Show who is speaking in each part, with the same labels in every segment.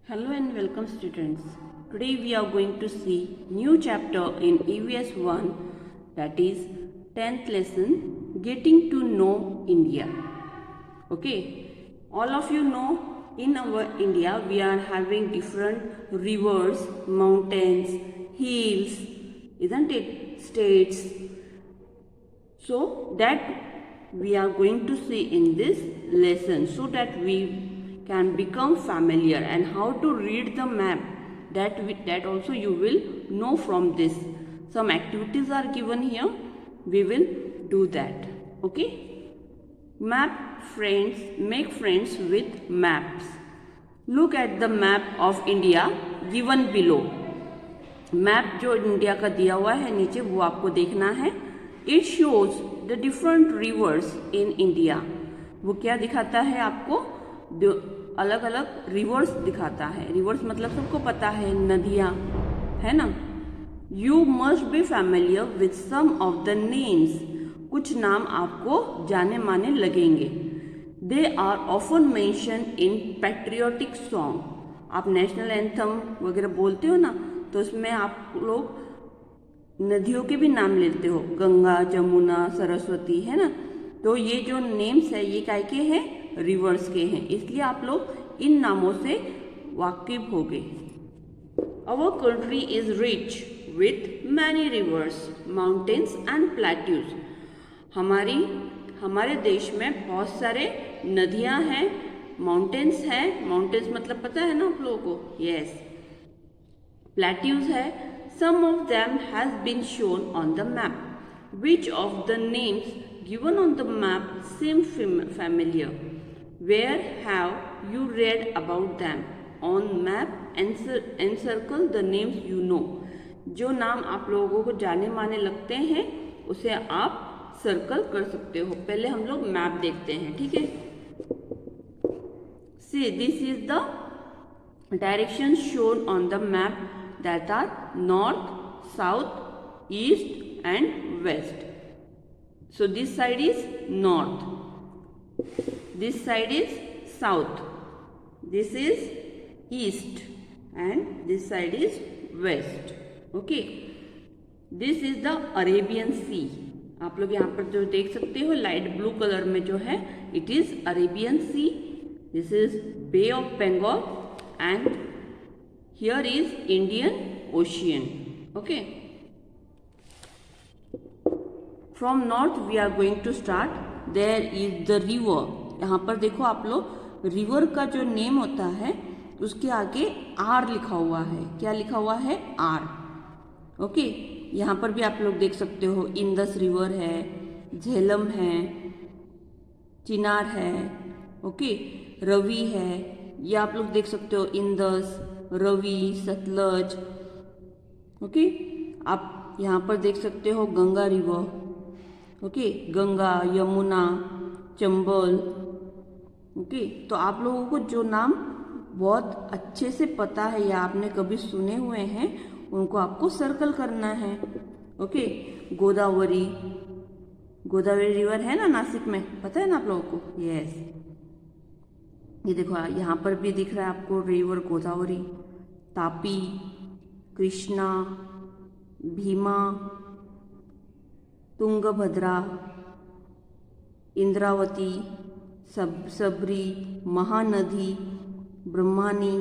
Speaker 1: Hello and welcome students. Today we are going to see new chapter in EVS 1, that is 10th lesson, Getting to Know India. Okay, all of you know in our India we are having different rivers, mountains, hills, isn't it? States. So that we are going to see in this lesson so that we can become familiar and how to read the map, that also you will know from this. Some activities are given here, we will do that. Okay, map friends, make friends with maps. Look at the map of India given below. Map जो India का दिया हुआ है नीचे वो आपको देखना है. It shows the different reverse in India. वो क्या दिखाता है आपको? अलग अलग रिवर्स दिखाता है. रिवर्स मतलब सबको पता है, नदियाँ है ना. You must be familiar with some of the names. कुछ नाम आपको जाने माने लगेंगे. They are often mention in patriotic song. आप नेशनल एंथम वगैरह बोलते हो ना, तो उसमें आप लोग नदियों के भी नाम लेते हो, गंगा, जमुना, सरस्वती, है ना. तो ये जो नेम्स है ये काय के हैं? रिवर्स के हैं. इसलिए आप लोग इन नामों से वाकिफ हो गए. Our country is rich with many reverse, mountains and plateaus. हमारे देश में बहुत सारे नदियां हैं, माउंटेन्स हैं. माउंटेन्स मतलब पता है ना आप लोगों को? यस. प्लेट्यूज है. Some of them has been shown on the map. Which of the names given on the map seem familiar? Where have you read about them? On map encircle the names you know. जो नाम आप लोगों को जाने माने लगते हैं उसे आप सर्कल कर सकते हो. पहले हम लोग मैप देखते हैं, ठीक है. See, this is the directions shown on the map that are north, south, east and west. So this side is north, this side is south, this is east and this side is west. Okay, this is the Arabian Sea. आप लोग यहाँ पर जो देख सकते हो light blue colour में जो है, it is Arabian Sea. This is Bay of Bengal and here is Indian Ocean. Okay. From north we are going to start. There is the river. यहाँ पर देखो आप लोग, रिवर का जो नेम होता है उसके आगे आर लिखा हुआ है. क्या लिखा हुआ है? आर. ओके, यहाँ पर भी आप लोग देख सकते हो इंदस रिवर है, झेलम है, चिनार है, ओके, रवि है. ये आप लोग देख सकते हो इंदस, रवि, सतलज. ओके, आप यहाँ पर देख सकते हो Ganga river. Okay, Ganga, Yamuna, Chambal. Okay, तो आप लोगों को जो नाम बहुत अच्छे से पता है या आपने कभी सुने हुए हैं उनको आपको सर्कल करना है. ओके, गोदावरी. गोदावरी रिवर है ना नासिक में, पता है ना आप लोगों को? यस. ये देखो यहाँ पर भी दिख रहा है आपको रिवर गोदावरी, तापी, कृष्णा, भीमा, तुंगभद्रा, इंद्रावती, सबरी, महानदी, ब्रह्मानी.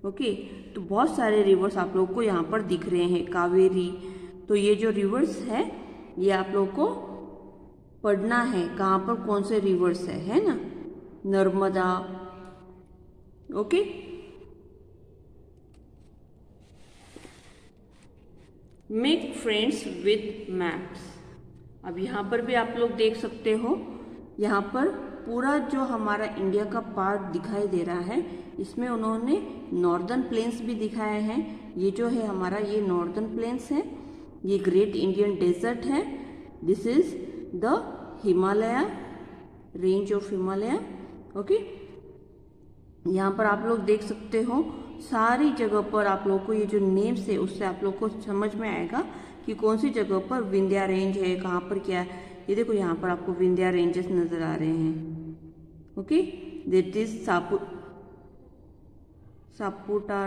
Speaker 1: ओके, तो बहुत सारे रिवर्स आप लोगों को यहाँ पर दिख रहे हैं. कावेरी. तो ये जो रिवर्स है ये आप लोगों को पढ़ना है कहाँ पर कौन से रिवर्स है ना. Narmada. Okay, make friends with maps. अब यहाँ पर भी आप लोग देख सकते हो, यहाँ पर पूरा जो हमारा इंडिया का पार्ट दिखाई दे रहा है, इसमें उन्होंने नॉर्दर्न प्लेन्स भी दिखाए हैं. ये जो है हमारा, ये नॉर्दर्न प्लेन्स है, ये ग्रेट इंडियन डेजर्ट है, this is the Himalaya, range of Himalaya. Okay, यहाँ पर आप लोग देख सकते हो सारी जगह पर आप लोग को ये जो नेम्स है उससे आप लोग को समझ में आएगा कि कौन सी जगह पर विंध्या रेंज है, कहाँ पर क्या है. ये देखो यहाँ पर आपको विंध्या रेंजेस नजर आ रहे हैं. Okay, that is Satpura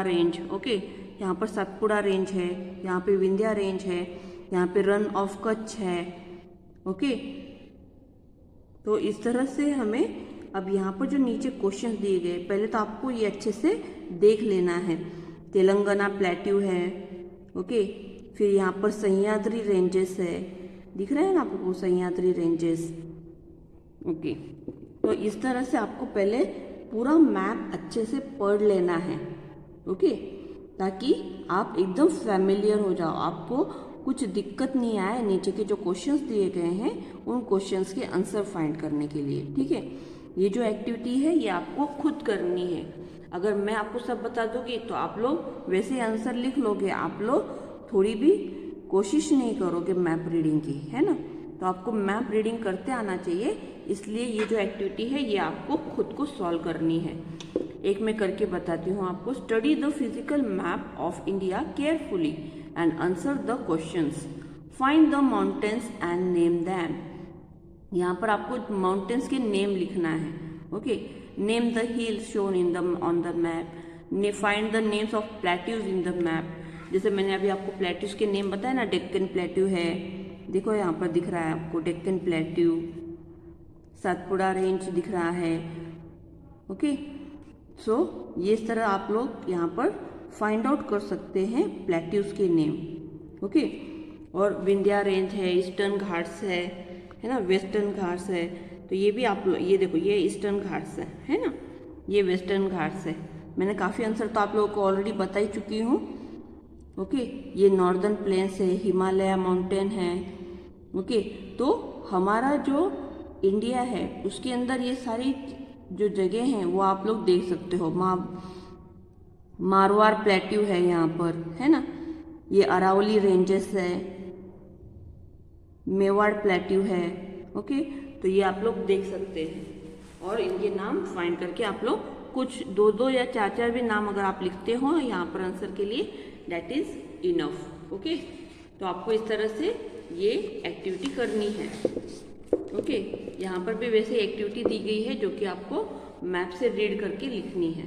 Speaker 1: range, okay. यहाँ पर सतपुड़ा रेंज है, यहाँ पे विंध्या रेंज है, यहाँ पे रन ऑफ कच्छ है, ओके। तो इस तरह से हमें अब यहाँ पर जो नीचे क्वेश्चन दिए गए, पहले तो आपको ये अच्छे से देख लेना है। तेलंगाना प्लेट्यू है, ओके। फिर यहाँ पर सह्याद्री रेंजेस है, दिख रहे हैं ना आपको सह्याद्री रेंजेस, ओके। तो इस तरह से आपको पहले पूरा मैप अच्छे से पढ़ लेना है, ओके, ताकि आप एकदम फैमिलियर हो जाओ, आपको कुछ दिक्कत नहीं आए नीचे के जो क्वेश्चंस दिए गए हैं उन क्वेश्चंस के आंसर फाइंड करने के लिए, ठीक है। ये जो एक्टिविटी है ये आपको खुद करनी है। अगर मैं आपको सब बता दूंगी तो आप लोग वैसे आंसर लिख लोगे, आप लोग थोड़ी भी कोशिश नहीं करोगे मैप रीडिंग की, है ना। तो आपको मैप रीडिंग करते आना चाहिए, इसलिए ये जो एक्टिविटी है ये आपको खुद को सॉल्व करनी है। एक मैं करके बताती हूँ आपको। Study the physical map of India carefully and answer the questions. Find the mountains and name them. यहाँ पर आपको माउंटेन्स के नेम लिखना है, okay. Name the hills shown in the on the map. Find the names of plateaus in the map. जैसे मैंने अभी आपको प्लेट्यूज के नेम बताया ना, डेक्कन प्लेट्यू है, देखो यहाँ पर दिख रहा है आपको डेक्कन प्लेट्यू, सतपुड़ा रेंज दिख रहा है, ओके। सो ये इस तरह आप लोग यहाँ पर फाइंड आउट कर सकते हैं प्लेट्यूज के नेम, ओके। और विंध्या रेंज है, ईस्टर्न घाट्स है ना, वेस्टर्न घाट्स है। तो ये भी आप लोग, ये देखो ये ईस्टर्न घाट्स है ना, ये वेस्टर्न घाट्स है। मैंने काफ़ी आंसर तो आप लोगों को ऑलरेडी बता ही चुकी हूँ, ओके। ये नॉर्दर्न प्लेन्स है, हिमालय माउंटेन है, ओके। तो हमारा जो इंडिया है उसके अंदर ये सारी जो जगह हैं वो आप लोग देख सकते हो। मारवाड़ प्लेट्यू है यहाँ पर, है ना, ये अरावली रेंजेस है, मेवाड़ प्लेट्यू है, ओके। तो ये आप लोग देख सकते हैं और इनके नाम फाइंड करके आप लोग कुछ दो या चार भी नाम अगर आप लिखते हो यहाँ पर आंसर के लिए, दैट इज इनफ, ओके। तो आपको इस तरह से ये एक्टिविटी करनी है, ओके। यहाँ पर भी वैसे एक्टिविटी दी गई है जो कि आपको मैप से रीड करके लिखनी है।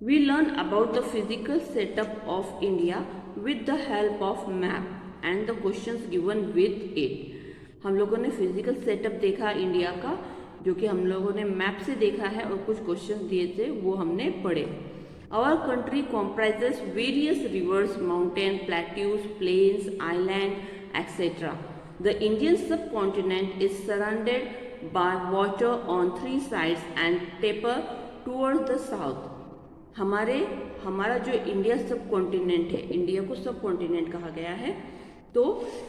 Speaker 1: We learn about the physical setup of India with the help of map and the questions given with it. हम लोगों ने फिजिकल सेटअप देखा इंडिया का, जो कि हम लोगों ने मैप से देखा है, और कुछ क्वेश्चंस दिए थे वो हमने पढ़े। Our country comprises various rivers, mountains, plateaus, plains, islands, etc. The Indian subcontinent is surrounded by water on three sides and taper towards the south. हमारा जो इंडिया सब कॉन्टिनेंट है, इंडिया को सब कॉन्टिनेंट कहा गया है। तो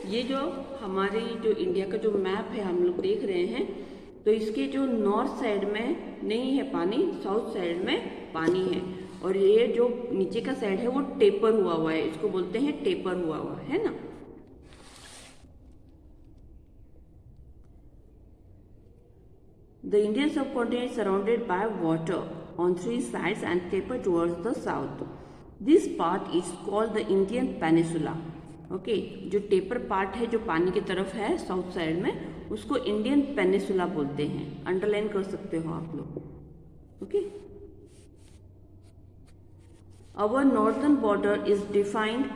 Speaker 1: ये जो हमारी जो इंडिया का जो मैप है हम लोग देख रहे हैं, तो इसके जो नॉर्थ साइड में नहीं है पानी, साउथ साइड में पानी है, और ये जो नीचे का साइड है वो टेपर हुआ है, इसको बोलते हैं टेपर हुआ है ना। The Indian subcontinent is surrounded by water on three sides and taper towards the south. This part is called the Indian Peninsula. Okay, जो टेपर पार्ट है जो पानी की तरफ है साउथ साइड में, उसको इंडियन पेनिसुला बोलते हैं। अंडरलाइन कर सकते हो आप लोग, okay. Our northern border is defined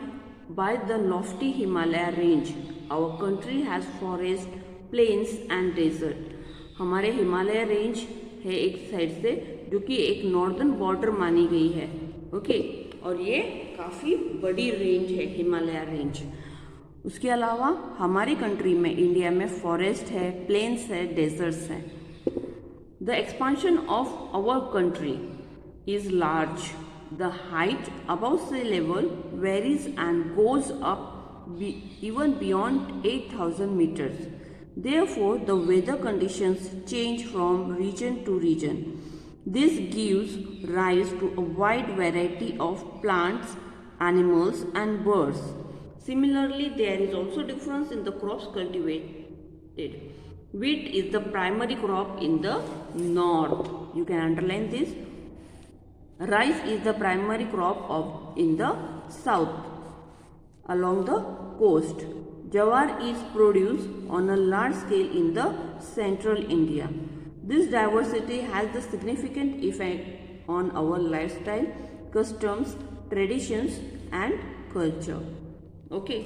Speaker 1: by the lofty Himalaya range. Our country has forest, plains and desert. हमारे हिमालय रेंज है एक साइड से, जो कि एक नॉर्दर्न बॉर्डर मानी गई है, ओके। और ये काफ़ी बड़ी रेंज है हिमालय रेंज। उसके अलावा हमारी कंट्री में, इंडिया में फॉरेस्ट है, प्लेन्स है, डेजर्ट्स है। The expansion of our country is large. The height above sea level varies and goes up even beyond 8,000 meters. Therefore, the weather conditions change from region to region. This gives rise to a wide variety of plants, animals and birds. Similarly, there is also difference in the crops cultivated. Wheat is the primary crop in the north. You can underline this. Rice is the primary crop in the south along the coast. Jawar is produced on a large scale in the central India. This diversity has the significant effect on our lifestyle, customs, traditions and culture. Okay.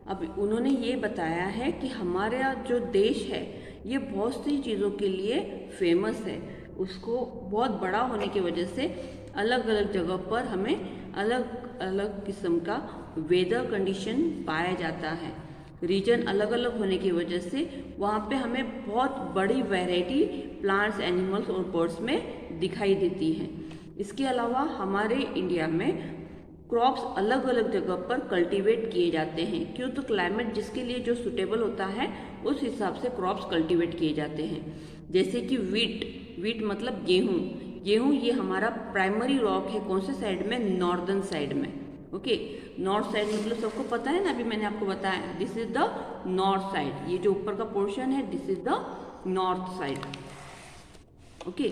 Speaker 1: अब उन्होंने ये बताया है कि हमारा जो देश है ये बहुत सी चीज़ों के लिए फेमस है। उसको बहुत बड़ा होने की वजह से अलग अलग जगह पर हमें अलग अलग किस्म का वेदर कंडीशन पाया जाता है। रीजन अलग अलग होने की वजह से वहाँ पे हमें बहुत बड़ी वैरायटी प्लांट्स, एनिमल्स और बर्ड्स में दिखाई देती हैं। इसके अलावा हमारे इंडिया में क्रॉप्स अलग अलग जगह पर कल्टीवेट किए जाते हैं। क्यों? तो क्लाइमेट जिसके लिए जो सुटेबल होता है उस हिसाब से क्रॉप्स कल्टीवेट किए जाते हैं। जैसे कि वीट मतलब गेहूँ ये हमारा प्राइमरी क्रॉप है। कौन से साइड में? नॉर्दर्न साइड में। ओके, नॉर्थ साइड मतलब सबको पता है ना, अभी मैंने आपको बताया this is the north side. ये जो ऊपर का पोर्शन है this is the north side. Okay,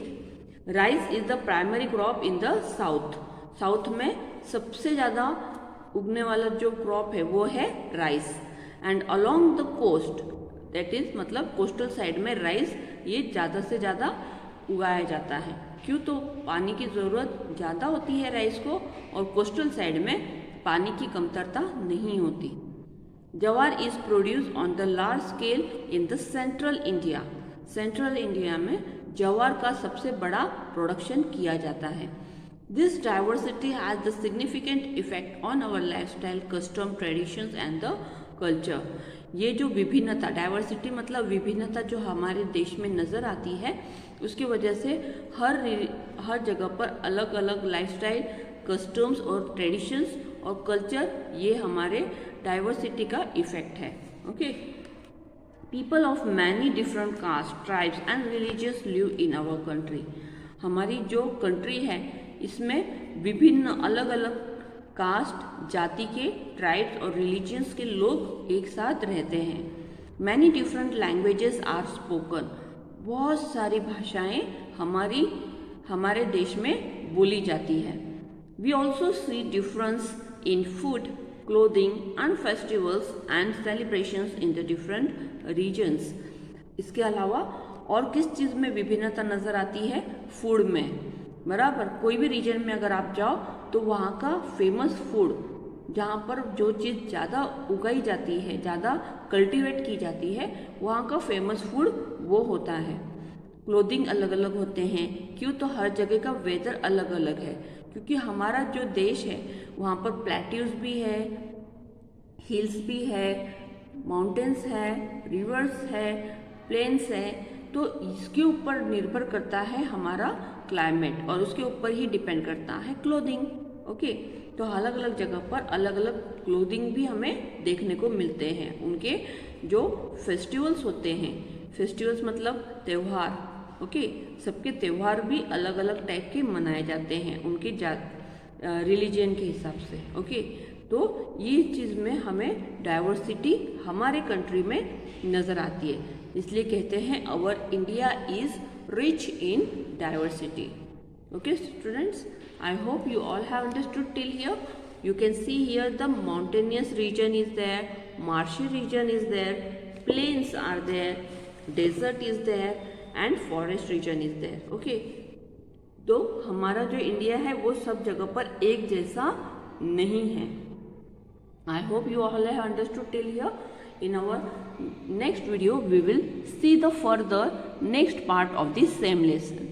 Speaker 1: rice is the primary crop in the south में सबसे ज़्यादा उगने वाला जो क्रॉप है वो है rice. And along the coast that is मतलब कोस्टल साइड में राइस ये ज़्यादा से ज़्यादा उगाया जाता है। क्यों? तो पानी की ज़रूरत ज़्यादा होती है राइस को और कोस्टल साइड में पानी की कमतरता नहीं होती। जवार is produce on the large scale in the central India में जवार का सबसे बड़ा प्रोडक्शन किया जाता है। This diversity has the significant effect on our lifestyle, custom, traditions and the culture. ये जो विभिन्नता, डाइवर्सिटी मतलब विभिन्नता जो हमारे देश में नज़र आती है उसकी वजह से हर जगह पर अलग अलग लाइफस्टाइल, कस्टम्स और ट्रेडिशंस और कल्चर ये हमारे डाइवर्सिटी का इफेक्ट है। Okay, people of many different caste, tribes and religious live in our country. हमारी जो कंट्री है इसमें विभिन्न अलग अलग कास्ट, जाति के, ट्राइब्स और रिलीजियंस के लोग एक साथ रहते हैं। Many different languages are spoken. बहुत सारी भाषाएं हमारे देश में बोली जाती है। We also see difference in food, clothing and festivals and celebrations in the different regions. इसके अलावा और किस चीज़ में विभिन्नता नज़र आती है? फूड में। बराबर, कोई भी रीजन में अगर आप जाओ तो वहाँ का फेमस फूड, जहाँ पर जो चीज़ ज़्यादा उगाई जाती है, ज़्यादा कल्टीवेट की जाती है, वहाँ का फेमस फूड वो होता है। क्लोथिंग अलग अलग होते हैं। क्यों? तो हर जगह का वेदर अलग अलग है। क्योंकि हमारा जो देश है वहाँ पर प्लेट्यूज भी है, हिल्स भी है, माउंटेन्स है, रिवर्स है, प्लेन्स है। तो इसके ऊपर निर्भर करता है हमारा क्लाइमेट और उसके ऊपर ही डिपेंड करता है क्लोथिंग। ओके, तो अलग अलग जगह पर अलग अलग क्लोथिंग भी हमें देखने को मिलते हैं। उनके जो फेस्टिवल्स होते हैं, फेस्टिवल्स मतलब त्यौहार। ओके, सबके त्यौहार भी अलग अलग टाइप के मनाए जाते हैं उनके रिलीजन के हिसाब से। ओके, तो ये चीज़ में हमें डाइवर्सिटी हमारे कंट्री में नज़र आती है। इसलिए कहते हैं our India is rich in diversity. Okay students, I hope you all have understood till here. You can see here the mountainous region is there, marshy region is there, plains are there, desert is there and forest region is there. Okay, तो हमारा जो India है वो सब जगह पर एक जैसा नहीं है। I hope you all have understood till here. In our next video we will see the further next part of this same lesson.